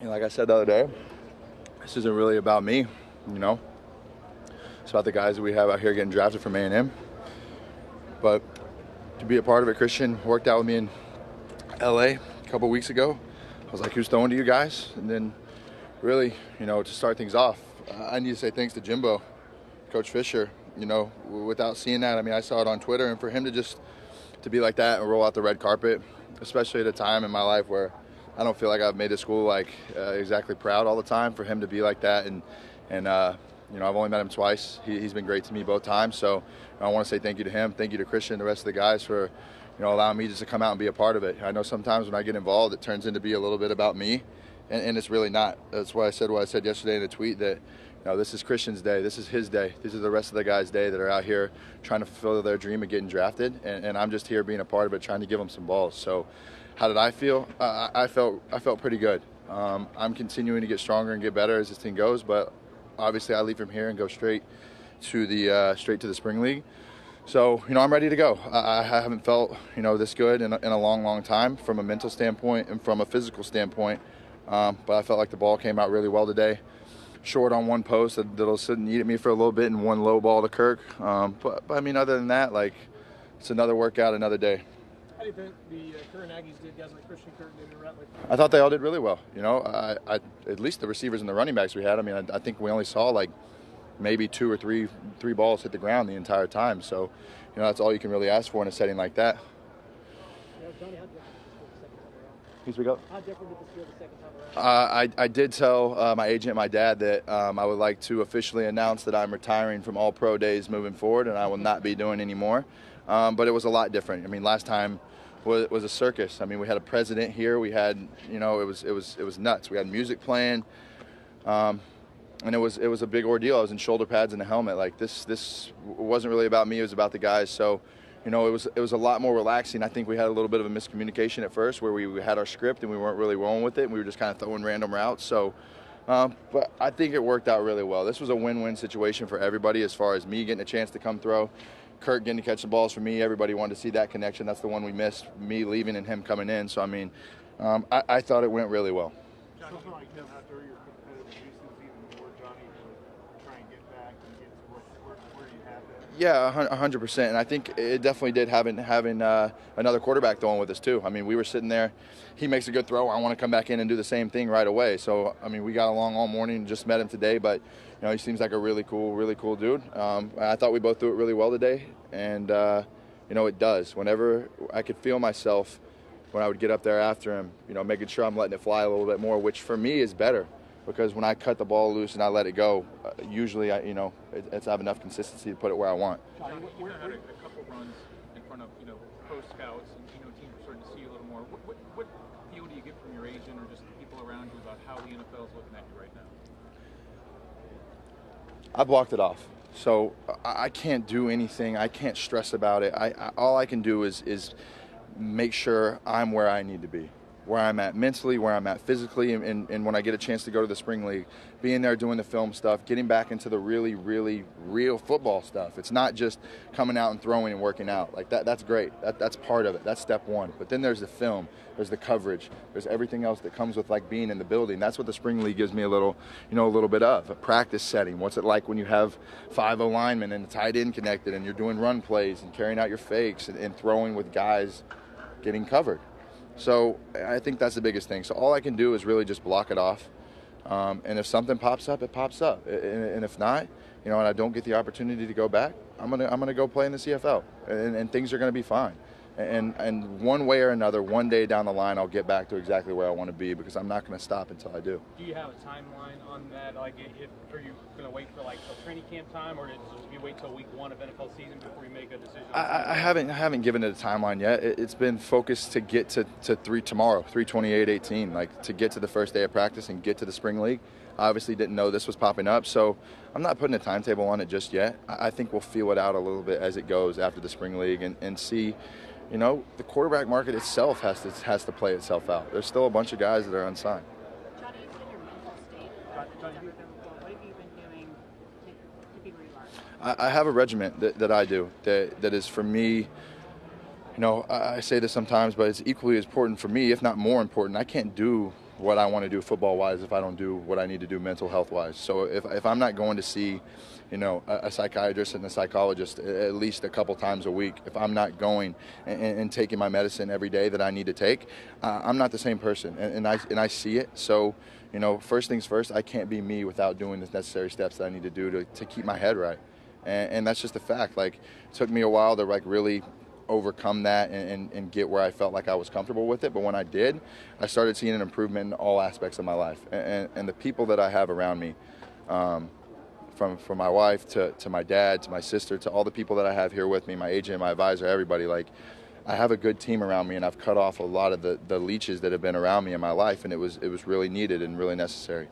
Like I said the other day, this isn't really about me, you know. It's about the guys that we have out here getting drafted from A&M. But to be a part of it, Christian worked out with me in LA a couple weeks ago. I was like, who's throwing to you guys? And then really, to start things off, I need to say thanks to Jimbo, Coach Fisher. Without seeing that, I saw it on Twitter, and for him to be like that and roll out the red carpet, especially at a time in my life where I don't feel like I've made the school exactly proud all the time. For him to be like that, and I've only met him twice. He's been great to me both times. So I want to say thank you to him, thank you to Christian and the rest of the guys for allowing me just to come out and be a part of it. I know sometimes when I get involved, it turns into be a little bit about me, and it's really not. That's why I said what I said yesterday in the tweet, that this is Christian's day. This is his day. These are the rest of the guys' day that are out here trying to fulfill their dream of getting drafted, and I'm just here being a part of it, trying to give them some balls. So how did I feel? I felt pretty good. I'm continuing to get stronger and get better as this thing goes, but obviously I leave from here and go straight to the spring league. So I'm ready to go. I haven't felt this good in a long time, from a mental standpoint and from a physical standpoint. But I felt like the ball came out really well today. Short on one post that'll sit and eat at me for a little bit, and one low ball to Kirk. But other than that, it's another workout, another day. How do you think the current Aggies did, guys like Christian, Kirk, David Rattler? I thought they all did really well. At least the receivers and the running backs we had. I think we only saw maybe two or three balls hit the ground the entire time. So, that's all you can really ask for in a setting like that. Johnny, how different did this feel the second time around? Can you speak up? How different did this feel the second time around? I did tell my agent, my dad, that I would like to officially announce that I'm retiring from all pro days moving forward, and I will not be doing any more. But it was a lot different. Last time was a circus. We had a president here. We had, it was nuts. We had music playing, and it was a big ordeal. I was in shoulder pads and a helmet. This wasn't really about me. It was about the guys. So, it was a lot more relaxing. I think we had a little bit of a miscommunication at first, where we had our script and we weren't really rolling with it, and we were just kind of throwing random routes. So, but I think it worked out really well. This was a win-win situation for everybody, as far as me getting a chance to come throw, Kurt getting to catch the balls for me. Everybody wanted to see that connection. That's the one we missed, me leaving and him coming in. So, I thought it went really well. Johnny, you feel like after your competitive juices even more, Johnny, to try and get back and get to where you have that? Yeah, 100%. And I think it definitely did having another quarterback throwing with us too. We were sitting there. He makes a good throw. I want to come back in and do the same thing right away. So, we got along all morning. Just met him today, but he seems like a really cool dude. I thought we both threw it really well today, and it does. Whenever I could feel myself when I would get up there after him, making sure I'm letting it fly a little bit more, which for me is better, because when I cut the ball loose and I let it go, usually I have enough consistency to put it where I want. Johnny, you had a couple runs in front of pro scouts, and teams are starting to see you a little more. What feel do you get from your agent or just the people around you about how the NFL is looking at you right now? I blocked it off, so I can't do anything. I can't stress about it. All I can do is make sure I'm where I need to be, where I'm at mentally, where I'm at physically, and when I get a chance to go to the spring league, being there doing the film stuff, getting back into the really real football stuff. It's not just coming out and throwing and working out. That's great. That's part of it. That's step one. But then there's the film, there's the coverage, there's everything else that comes with being in the building. That's what the spring league gives me a little bit of. A practice setting. What's it like when you have 5 linemen and the tight end connected, and you're doing run plays and carrying out your fakes and throwing with guys getting covered. So I think that's the biggest thing. So all I can do is really just block it off. And if something pops up, it pops up. And if not, and I don't get the opportunity to go back, I'm gonna go play in the CFL, and things are gonna be fine. And one way or another, one day down the line, I'll get back to exactly where I want to be, because I'm not going to stop until I do. Do you have a timeline on that? Are you going to wait for till training camp time, or do you wait till week 1 of NFL season before you make a decision? I haven't given it a timeline yet. It's been focused to get to tomorrow, 3/28/18, to get to the first day of practice and get to the spring league. I obviously didn't know this was popping up, so I'm not putting a timetable on it just yet. I think we'll feel it out a little bit as it goes after the spring league, and see. The quarterback market itself has to play itself out. There's still a bunch of guys that are unsigned. Johnny, it's been your mental state. What have you been doing to be remarkable? I have a regiment that I do that is, for me, I say this sometimes, but it's equally as important for me, if not more important. I can't do what I want to do football-wise if I don't do what I need to do mental health-wise. So if I'm not going to see, a psychiatrist and a psychologist at least a couple times a week, if I'm not going and taking my medicine every day that I need to take, I'm not the same person, and I see it. So, first things first, I can't be me without doing the necessary steps that I need to do to keep my head right. And that's just a fact. Like, it took me a while to really overcome that and get where I felt like I was comfortable with it. But when I did, I started seeing an improvement in all aspects of my life. And the people that I have around me, from my wife to my dad, to my sister, to all the people that I have here with me, my agent, my advisor, everybody, like, I have a good team around me, and I've cut off a lot of the leeches that have been around me in my life, and it was really needed and really necessary.